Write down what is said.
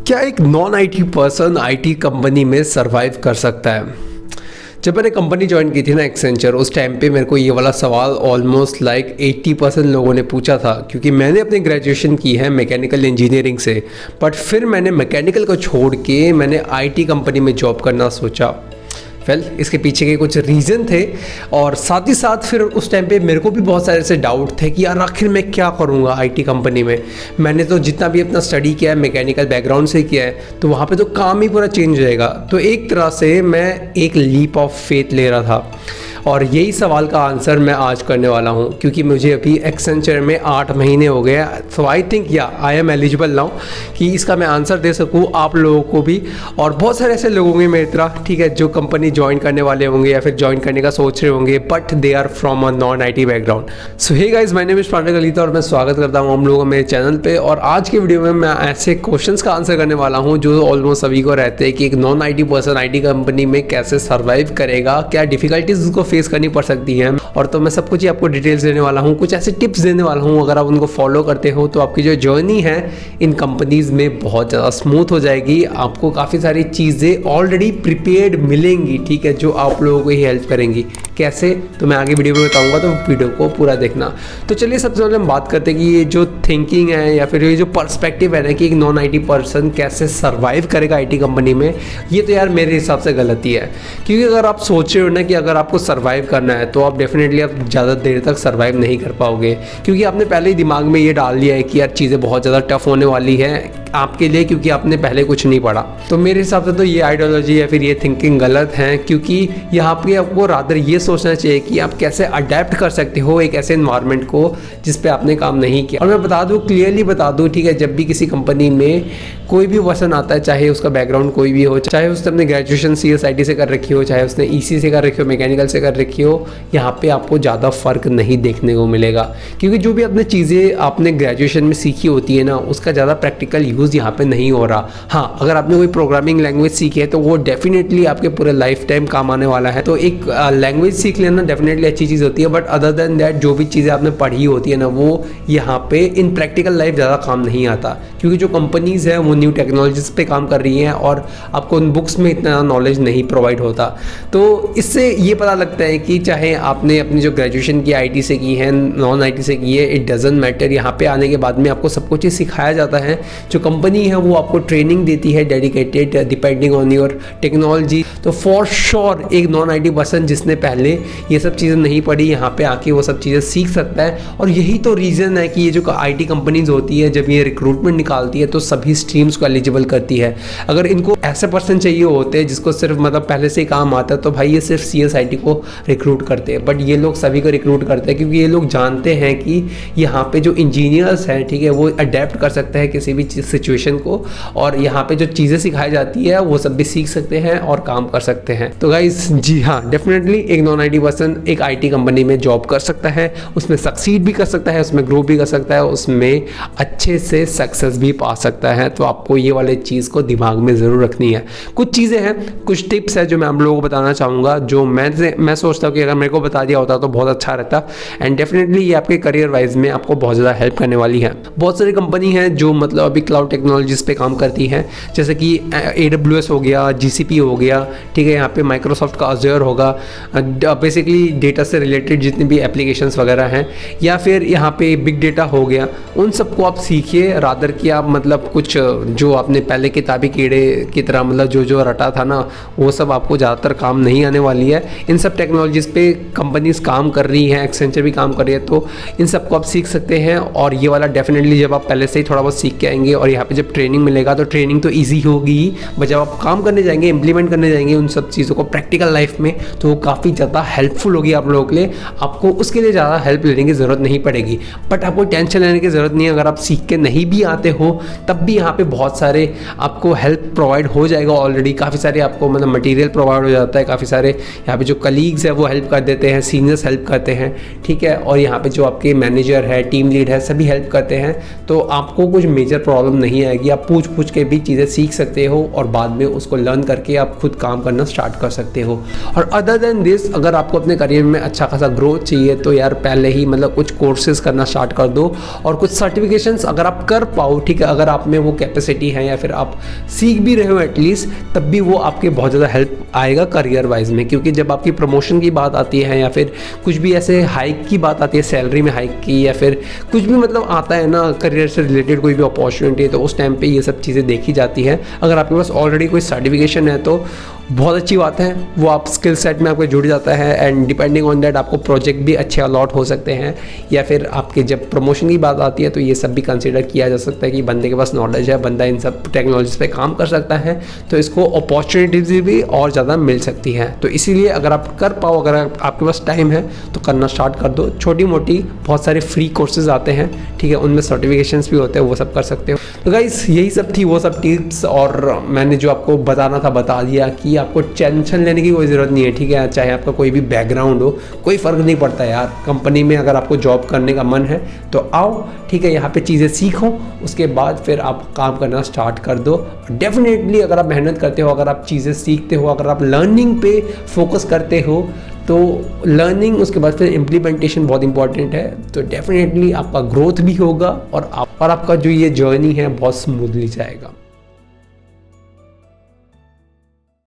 क्या एक non IT person IT company में सरवाइव कर सकता है? जब मैंने कंपनी ज्वाइन की थी ना एक्सेंचर, उस टाइम पे मेरे को ये वाला सवाल ऑलमोस्ट लाइक 80% लोगों ने पूछा था, क्योंकि मैंने अपनी ग्रेजुएशन की है मैकेनिकल इंजीनियरिंग से। बट फिर मैंने मैकेनिकल को छोड़ के मैंने आईटी कंपनी में जॉब करना सोचा। इसके पीछे के कुछ रीज़न थे और साथ ही साथ फिर उस टाइम पे मेरे को भी बहुत सारे ऐसे डाउट थे कि यार आखिर मैं क्या करूँगा आईटी कंपनी में। मैंने तो जितना भी अपना स्टडी किया है मैकेनिकल बैकग्राउंड से किया है, तो वहाँ पे तो काम ही पूरा चेंज हो जाएगा। तो एक तरह से मैं एक लीप ऑफ फेथ ले रहा था और यही सवाल का आंसर मैं आज करने वाला हूँ, क्योंकि मुझे अभी एक्सेंचर में 8 महीने हो गए। So I think I am eligible now कि इसका मैं आंसर दे सकूँ आप लोगों को भी। और बहुत सारे ऐसे लोग होंगे मेरी तरह, ठीक है, जो कंपनी ज्वाइन करने वाले होंगे या फिर ज्वाइन करने का सोच रहे होंगे, but they are from a non IT background. So hey guys, my name is Pranjal Kalita और मैं स्वागत करता हूँ हम लोगों मेरे चैनल पे। और आज के वीडियो में मैं ऐसे क्वेश्चंस का आंसर करने वाला हूँ जो ऑलमोस्ट सभी को रहते हैं कि एक non IT person IT company में कैसे सर्वाइव करेगा, क्या डिफिकल्टीज उसको फेस करनी पड़ सकती है। और तो मैं सब कुछ ही आपको डिटेल्स देने वाला हूँ, कुछ ऐसे टिप्स देने वाला हूँ। अगर आप उनको फॉलो करते हो तो आपकी जो जर्नी है इन कंपनीज में बहुत ज़्यादा स्मूथ हो जाएगी। आपको काफ़ी सारी चीज़ें ऑलरेडी प्रिपेयर्ड मिलेंगी, ठीक है, जो आप लोगों को ही हेल्प करेंगी। कैसे, तो मैं आगे वीडियो में बताऊंगा, तो वीडियो को पूरा देखना। तो चलिए सबसे पहले हम बात करते हैं कि ये जो थिंकिंग है या फिर ये जो पर्सपेक्टिव है ना कि एक नॉन आईटी पर्सन कैसे सर्वाइव करेगा आईटी कंपनी में, ये तो यार मेरे हिसाब से गलती है। क्योंकि अगर आप सोच रहे हो ना कि अगर आपको सर्वाइव करना है तो आप डेफिनेटली आप ज़्यादा देर तक सर्वाइव नहीं कर पाओगे, क्योंकि आपने पहले ही दिमाग में ये डाल दिया है कि यार चीज़ें बहुत ज़्यादा टफ होने वाली है आपके लिए, क्योंकि आपने पहले कुछ नहीं पढ़ा। तो मेरे हिसाब से तो ये आइडियोलॉजी या फिर ये थिंकिंग गलत है, क्योंकि यहाँ पे आपको रादर ये सोचना चाहिए कि आप कैसे अडेप्ट कर सकते हो एक ऐसे एनवायरनमेंट को जिस पे आपने काम नहीं किया। और मैं बता दूँ, क्लियरली बता दूँ, ठीक है, जब भी किसी कंपनी में कोई भी पर्सन आता है, चाहे उसका बैकग्राउंड कोई भी हो, चाहे उसने अपने ग्रेजुएशन CSIT से कर रखी हो, चाहे उसने EC से कर रखी हो, मैकेनिकल से कर रखी हो, यहाँ पे आपको ज़्यादा फ़र्क नहीं देखने को मिलेगा। क्योंकि जो भी अपने चीज़ें आपने ग्रेजुएशन में सीखी होती है ना, उसका ज़्यादा प्रैक्टिकल यूज़ यहाँ पे नहीं हो रहा। हाँ, अगर आपने कोई प्रोग्रामिंग लैंग्वेज सीखी है तो वो डेफिनेटली आपके पूरे लाइफ टाइम काम आने वाला है। तो एक लैंग्वेज सीख लेना डेफिनेटली अच्छी चीज़ होती है, बट अदर देन दैट जो भी चीज़ें आपने पढ़ी होती है ना, वो यहाँ पे इन प्रैक्टिकल लाइफ ज़्यादा काम नहीं आता। क्योंकि जो कंपनीज़ है वो न्यू टेक्नोलॉजीज़ पे काम कर रही हैं और आपको उन बुक्स में इतना नॉलेज नहीं प्रोवाइड होता। तो इससे ये पता लगता है कि चाहे आपने अपनी जो ग्रेजुएशन की IT से की है, नॉन IT से की है, इट डजंट मैटर। यहाँ पे आने के बाद में आपको सब कुछ ही सिखाया जाता है। जो कंपनी है वो आपको ट्रेनिंग देती है dedicated depending on your technology. तो फॉर श्योर एक नॉन आईटी पर्सन जिसने पहले ये सब चीज़ें नहीं पढ़ी, यहाँ पे आके वो सब चीज़ें सीख सकता है। और यही तो रीज़न है कि ये जो आईटी कंपनीज होती है, जब ये रिक्रूटमेंट निकालती है तो सभी स्ट्रीम्स को एलिजिबल करती है। अगर इनको ऐसे पर्सन चाहिए होते हैं जिसको सिर्फ मतलब पहले से ही काम आता है, तो भाई ये सिर्फ CSIT को रिक्रूट करते हैं। बट ये लोग सभी को रिक्रूट करते हैं, क्योंकि ये लोग जानते हैं कि यहाँ पे जो इंजीनियर्स हैं, ठीक है, वो अडेप्ट कर सकते हैं किसी भी सिचुएशन को, और यहाँ पे जो चीज़ें सिखाई जाती है वो सब भी सीख सकते हैं और काम कर सकते हैं। तो गाइस, जी हाँ, डेफिनेटली एक नॉन आईटी पर्सन एक आईटी कंपनी में जॉब कर सकता है, उसमें सक्सीड भी कर सकता है, उसमें ग्रो भी कर सकता है, उसमें अच्छे से सक्सेस भी पा सकता है। तो आपको ये वाले चीज़ को दिमाग में ज़रूर रखनी है। कुछ चीज़ें हैं, कुछ टिप्स है जो मैं आप लोगों को बताना चाहूँगा, जो मैं सोचता हूँ कि अगर मेरे को बता दिया होता तो बहुत अच्छा रहता। एंड डेफिनेटली ये आपके करियर वाइज में आपको बहुत ज़्यादा हेल्प करने वाली है। बहुत सारी कंपनी है जो मतलब अभी क्लाउड टेक्नोलॉजीज पे काम करती है, जैसे कि AWS हो गया, GCP हो गया, ठीक है, यहाँ पे माइक्रोसॉफ्ट का Azure होगा, बेसिकली डेटा से रिलेटेड जितने भी एप्लीकेशंस वगैरह हैं, या फिर यहाँ पे बिग डेटा हो गया। उन सबको आप सीखिए रादर कि आप मतलब कुछ जो आपने पहले किताबी कीड़े की तरह मतलब जो रटा था ना, वो सब आपको ज़्यादातर काम नहीं आने वाली है। इन सब टेक्नोलॉजीज़ पे कंपनीज काम कर रही हैं, एक्सेंचर भी काम कर रही है, तो इन सबको आप सीख सकते हैं। और ये वाला डेफिनेटली जब आप पहले से ही थोड़ा बहुत सीख के आएंगे और यहाँ पे जब ट्रेनिंग मिलेगा तो ट्रेनिंग तो ईजी होगी, बट जब आप काम करने जाएंगे, इंप्लीमेंट करने जाएंगे उन सब चीज़ों को प्रैक्टिकल लाइफ में, तो वो काफ़ी ज़्यादा हेल्पफुल होगी आप लोगों के लिए। आपको उसके लिए ज़्यादा हेल्प लेने की ज़रूरत नहीं पड़ेगी। बट आपको टेंशन लेने की ज़रूरत नहीं है, अगर आप सीख के नहीं भी आते हो तब भी यहाँ पे बहुत सारे आपको हेल्प प्रोवाइड हो जाएगा। ऑलरेडी काफ़ी सारे आपको मतलब मटेरियल प्रोवाइड हो जाता है, काफ़ी सारे यहाँ पे जो कलीग्स है वो हेल्प कर देते हैं, सीनियर्स हेल्प करते हैं, ठीक है, और यहाँ पे जो आपके मैनेजर है, टीम लीड है, सभी हेल्प करते हैं। तो आपको कुछ मेजर प्रॉब्लम नहीं आएगी। आप पूछ के भी चीज़ें सीख सकते हो और बाद में उसको लर्न करके आप खुद काम करना स्टार्ट कर सकते हो। और अदर देन दिस, अगर आपको अपने करियर में अच्छा खासा ग्रोथ चाहिए तो यार पहले ही मतलब कुछ कोर्सेज करना स्टार्ट कर दो और कुछ सर्टिफिकेशंस अगर आप कर पाओ, ठीक है। अगर आप में वो कैपेसिटी है या फिर आप सीख भी रहे हो एटलीस्ट, तब भी वो आपके बहुत ज़्यादा हेल्प आएगा करियर वाइज में। क्योंकि जब आपकी प्रमोशन की बात आती है या फिर कुछ भी ऐसे हाइक की बात आती है, सैलरी में हाइक की, या फिर कुछ भी मतलब आता है ना करियर से रिलेटेड कोई भी अपॉर्चुनिटी है, तो उस टाइम पे ये सब चीज़ें देखी जाती है। अगर आपके पास ऑलरेडी कोई सर्टिफिकेशन है तो बहुत अच्छी बात है, वो आप स्किल सेट में आपको जुड़ जाता है, एंड डिपेंडिंग ऑन दैट आपको प्रोजेक्ट भी अच्छे अलॉट हो सकते हैं। या फिर आपके जब प्रमोशन की बात आती है तो ये सब भी कंसीडर किया जा सकता है कि बंदे के पास नॉलेज है, बंदा इन सब टेक्नोलॉजीज पे काम कर सकता है, तो इसको अपॉर्चुनिटीज भी और ज़्यादा मिल सकती है। तो इसीलिए अगर आप कर पाओ, अगर आपके पास टाइम है तो करना स्टार्ट कर दो। छोटी मोटी बहुत सारे फ्री कोर्सेज आते हैं, ठीक है, उनमें सर्टिफिकेशंस भी होते हैं, वो सब कर सकते हो। तो गाइस यही सब थी वो सब टिप्स, और मैंने जो आपको बताना था बता दिया कि आपको टेंशन लेने की कोई ज़रूरत नहीं है, ठीक है। चाहे आपका कोई भी बैकग्राउंड हो, कोई फ़र्क नहीं पड़ता यार। कंपनी में अगर आपको जॉब करने का मन है तो आओ, ठीक है, यहाँ पे चीज़ें सीखो, उसके बाद फिर आप काम करना स्टार्ट कर दो। डेफिनेटली अगर आप मेहनत करते हो, अगर आप चीज़ें सीखते हो, अगर आप लर्निंग पे फोकस करते हो, तो लर्निंग उसके बाद फिर इम्प्लीमेंटेशन बहुत इंपॉर्टेंट है। तो डेफिनेटली आपका ग्रोथ भी होगा और आपका जो ये जर्नी है बहुत स्मूथली जाएगा।